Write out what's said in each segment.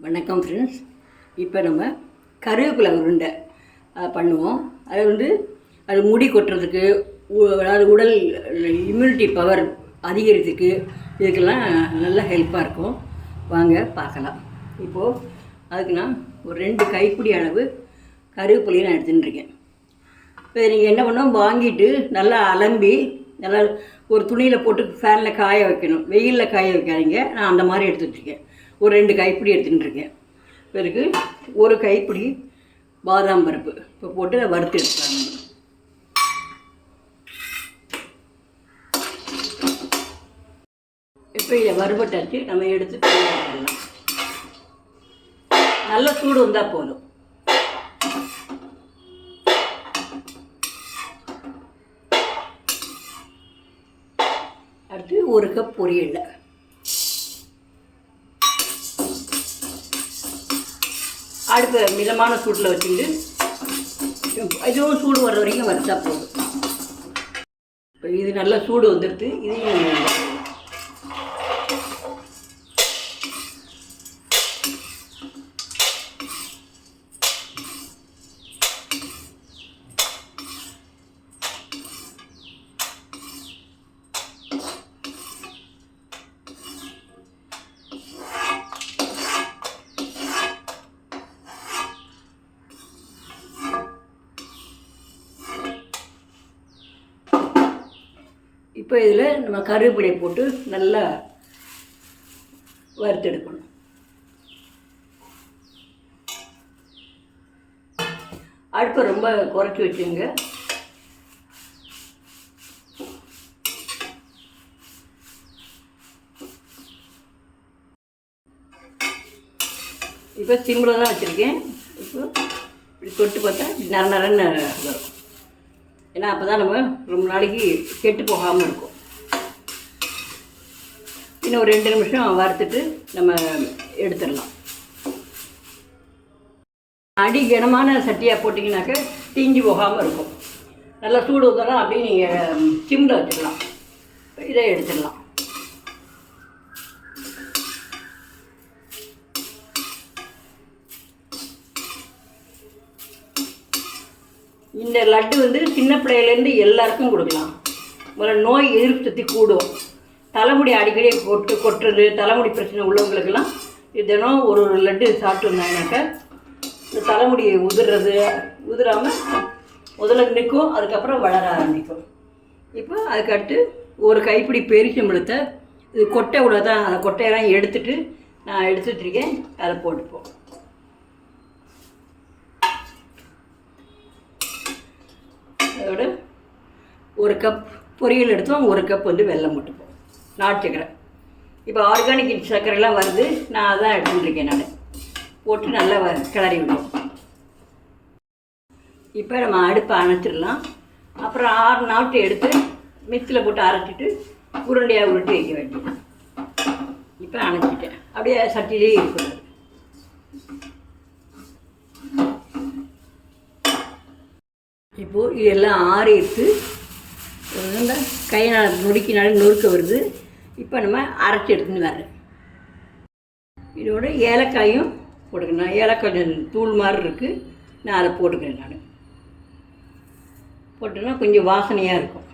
வணக்கம் ஃப்ரெண்ட்ஸ். இப்போ நம்ம கருவேப்பிலை உருண்டை பண்ணுவோம். அது முடி கொட்டுறதுக்கு, அதாவது உடல் இம்யூனிட்டி பவர் அதிகரிக்கிறதுக்கு இதுக்கெல்லாம் நல்லா ஹெல்ப்பாக இருக்கும். வாங்க பார்க்கலாம். இப்போது அதுக்கு நான் ஒரு 2 கைப்பிடி அளவு கருவேப்பிலையை நான் எடுத்துட்டுருக்கேன். இப்போ நீங்கள் என்ன பண்ணோம், வாங்கிட்டு நல்லா அலம்பி நல்லா ஒரு துணியில் போட்டு ஃபேனில் காய வைக்கணும். வெயிலில் காய வைக்காதீங்க. நான் அந்த மாதிரி எடுத்துகிட்ருக்கேன். ஒரு 2 கைப்பிடி எடுத்துகிட்டுருக்கேன். பிறகு ஒரு கைப்பிடி பாதாம் பருப்பு இப்போ போட்டு வறுத்து எடுத்துக்கலாம். இப்போ இதை வறுபட்டாச்சு. நம்ம எடுத்து தனியாக நல்ல சூடு வந்தால் போதும். அடுத்து 1 கப் பொரியல். அடுப்பு மிதமான சூட்டில் வச்சுட்டு இதுவும் சூடு வர்ற வரைக்கும் வறுத்தா போதும். இப்போ இது நல்லா சூடு வந்துடுது. இதையும் இப்போ இதில் நம்ம கருவேப்பிலையை போட்டு நல்லா வறுத்தெடுக்கணும். அடுப்பை ரொம்ப குறைச்சி வச்சுங்க. இப்போ சிம்மில் தான் வச்சுருக்கேன். இப்போ இப்படி தொட்டு பார்த்தா நரன்னு வரும். ஏன்னா அப்போ தான் நம்ம ரொம்ப நாளைக்கு கெட்டு போகாமல் இருக்கும். இன்னும் ஒரு 2 நிமிஷம் வறுத்துட்டு நம்ம எடுத்துடலாம். அடி கனமான சட்டியாக போட்டிங்கனாக்க தீஞ்சு போகாமல் இருக்கும். நல்லா சூடு ஊற்றலாம். அப்படியே நீங்கள் சிம்மில் வச்சுக்கலாம். இதை எடுத்துடலாம். இந்த லட்டு சின்ன பிள்ளையிலேருந்து எல்லாருக்கும் கொடுக்கலாம். முதல்ல நோய் எதிர்ப்பு சக்தி கூடும். தலைமுடி அடிக்கடி கொட்டுறது, தலைமுடி பிரச்சனை உள்ளவங்களுக்கெல்லாம் தினம் ஒரு லட்டு சாப்பிட்டு வந்தாங்கனாக்கா இந்த தலைமுடி உதிராமல் முதல்ல நிற்கும். அதுக்கப்புறம் வளர ஆரம்பிக்கும். இப்போ அதுக்கடுத்து ஒரு கைப்பிடி பெரிச்சம்பழத்தை இது கொட்டை உள்ள தான், அந்த கொட்டையெல்லாம் எடுத்துகிட்டு நான் எடுத்துகிட்ருக்கேன். அதை போட்டுப்போம். அதோட 1 கப் பொரியல் எடுத்தோம். 1 கப் வெல்லம் போட்டுப்போம். நாட்டு சக்கரை. இப்போ ஆர்கானிக் சர்க்கரைலாம் வருது. நான் அதான் எடுத்துட்டுருக்கேன். நான் போட்டு நல்லா கிளறி விடுவோம். இப்போ நம்ம அடுப்பை அணைச்சிடலாம். அப்புறம் 6 நாட்டு எடுத்து மிக்சியில் போட்டு அரைச்சிட்டு உருண்டையாக உருட்டி வைக்க வேண்டியது. இப்போ அணைச்சிட்டேன். அப்படியே சட்டிலே இருக்கக்கூடாது. இப்போது இதெல்லாம் ஆறிட்டு கையினால் நொறுக்கினாலும் நொறுக்க வருது. இப்போ நம்ம அரைச்சி எடுத்துன்னு வரேன். இதோட ஏலக்காயும் போட்டுக்கணும். ஏலக்காய் தூள் மாதிரி இருக்குது. நான் அதை போட்டுக்கிறேன். நான் போட்டோன்னா கொஞ்சம் வாசனையாக இருக்கும்.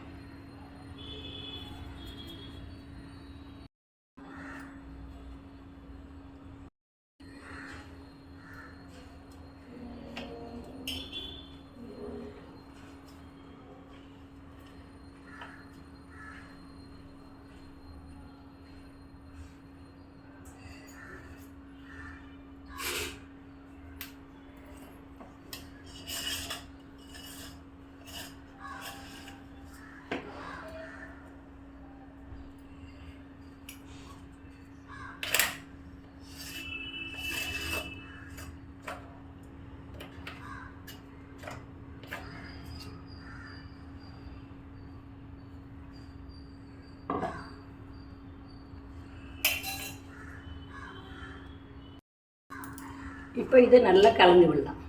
இப்போ இதை நல்லா கலந்து விடலாம்.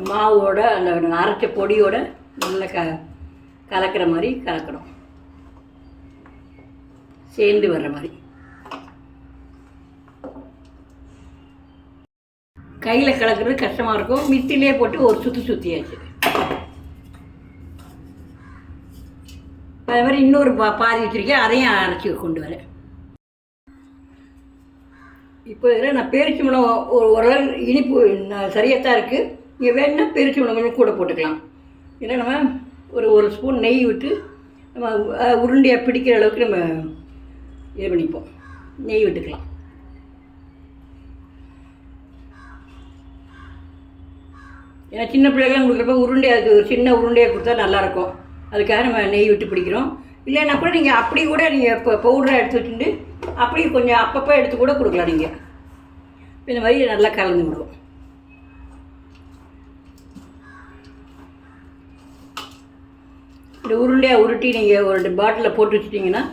மாவோட அந்த அரைச்ச பொடியோட நல்லா கலக்கிற மாதிரி கலக்கணும், சேர்ந்து வர்ற மாதிரி. கையில் கலக்கிறது கஷ்டமாக இருக்கும். மிக்ஸிலே போட்டு ஒரு சுற்றியாச்சு. அதே மாதிரி இன்னொரு பாதி வச்சுருக்கேன், அதையும் அரைச்சி கொண்டு வரேன். இப்போ இதில் நான் பேரிச்சம்பழம் ஓரளவு இனிப்பு சரியாக தான் இருக்குது. நீங்கள் வேணுன்னா பேரிச்சம்பழம் கொஞ்சம் கூட போட்டுக்கலாம். ஏன்னா நம்ம ஒரு ஸ்பூன் நெய் விட்டு நம்ம உருண்டையாக பிடிக்கிற அளவுக்கு நம்ம இது பண்ணிப்போம். நெய் விட்டுக்கலாம். ஏன்னா சின்ன பிள்ளைகள்லாம் கொடுக்குறப்ப உருண்டையாக ஒரு சின்ன உருண்டையாக கொடுத்தா நல்லாயிருக்கும். அதுக்காக நம்ம நெய் விட்டு பிடிக்கிறோம். இல்லைன்னா கூட நீங்கள் அப்படி கூட நீங்கள் இப்போ பவுடரை எடுத்து வச்சுட்டு அப்படி கொஞ்சம் அப்பப்போ எடுத்து கூட கொடுக்கலாம். நீங்கள் இந்த மாதிரி நல்லா கலந்து விடுவோம். இந்த உருண்டையாக உருட்டி நீங்கள் ஒரு பாட்டிலில் போட்டு வச்சுட்டிங்கன்னா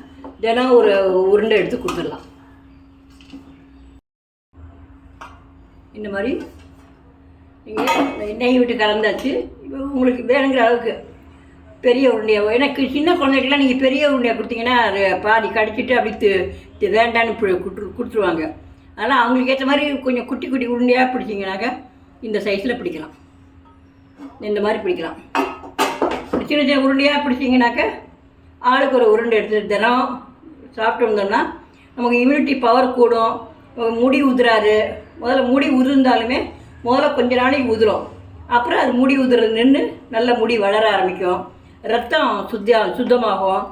தினம் ஒரு உருண்டை எடுத்து கொடுத்துடலாம். இந்த மாதிரி நீங்கள் நெய் விட்டு கலந்தாச்சு. இப்போ உங்களுக்கு வேணுங்கிற அளவுக்கு பெரிய உருண்டையாக, எனக்கு சின்ன குழந்தைக்கெல்லாம் நீங்கள் பெரிய உருண்டையாக கொடுத்தீங்கன்னா அது பாதி கடிச்சிட்டு அப்படி வேண்டான்னு கொடுத்துருவாங்க. அதனால் அவங்களுக்கு ஏற்ற மாதிரி கொஞ்சம் குட்டி குட்டி உருண்டையாக பிடிச்சிங்கனாக்கா இந்த சைஸில் பிடிக்கலாம். இந்த மாதிரி பிடிக்கலாம். சின்ன சின்ன உருண்டையாக பிடிச்சிங்கனாக்கா ஆளுக்கு ஒரு உருண்டை எடுத்து தினம் சாப்பிட்டு வந்தோம்னா நமக்கு இம்யூனிட்டி பவர் கூடும். முடி உதிராது. முதல்ல முடி உதிர்ந்தாலுமே முதல்ல கொஞ்ச நாளைக்கு உதிரும். அப்புறம் அது முடி உதிர்றது நின்று நல்ல முடி வளர ஆரம்பிக்கும். ரத்தம் சுத்தமாகும்.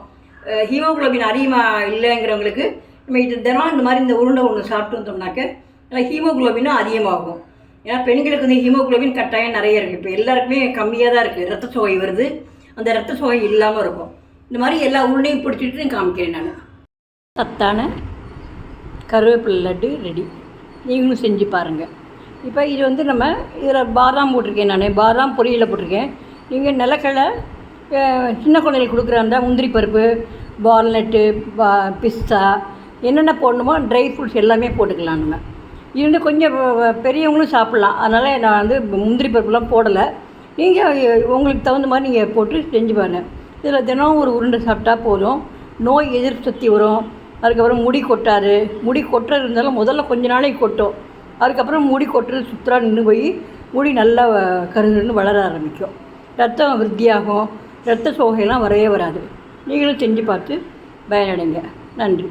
ஹீமோகுளோபின் அதிகமாக இல்லைங்கிறவங்களுக்கு நம்ம இது தினம் இந்த மாதிரி இந்த உருண்டை ஒன்று சாப்பிட்டு வந்தோம்னாக்க நல்லா ஹீமோகுளோபினும் அதிகமாகும். ஏன்னா பெண்களுக்கு வந்து ஹீமோகுளோபின் கட்டாயம் நிறைய இருக்குது. இப்போ எல்லாருக்குமே கம்மியாக தான் இருக்குது. ரத்த சோகை வருது. அந்த ரத்த சோகை இல்லாமல் இருக்கும். இந்த மாதிரி எல்லா உருண்டையும் பிடிச்சிட்டு காமிக்கிறேன் நான். சத்தான கருவேப்பிலை லட்டு ரெடி. நீங்களும் செஞ்சு பாருங்கள். இப்போ இது வந்து நம்ம இதில் பாதாம் போட்டிருக்கேன். நான் பாதாம் பொரியலில் போட்டிருக்கேன். நீங்கள் நிலக்கடலை சின்ன குழந்தைகளுக்கு கொடுக்குறாந்தா முந்திரி பருப்பு, வால்நட்டு, பிஸ்தா என்னென்ன போடணுமோ ட்ரை ஃப்ரூட்ஸ் எல்லாமே போட்டுக்கலாம். நம்ம இது வந்து கொஞ்சம் பெரியவங்களும் சாப்பிட்லாம். அதனால் நான் வந்து முந்திரி பருப்புலாம் போடலை. நீங்கள் உங்களுக்கு தகுந்த மாதிரி நீங்கள் போட்டு செஞ்சு பாருங்கள். இதில் தினம் ஒரு உருண்டை சாப்பிட்டா போதும். நோய் எதிர்ப்பு சக்தி வரும். அதுக்கப்புறம் முடி கொட்டாது. முடி கொட்டுறது இருந்தாலும் முதல்ல கொஞ்ச நாளைக்கு கொட்டும். அதுக்கப்புறம் முடி கொட்டுறது சுத்தராக நின்று போய் முடி நல்லா கருன்னு வளர ஆரம்பிக்கும். ரத்தம் விருத்தியாகும். ரத்த சோகையெல்லாம் வரவே வராது. நீங்களும் செஞ்சு பார்த்து பயனடைங்க. நன்றி.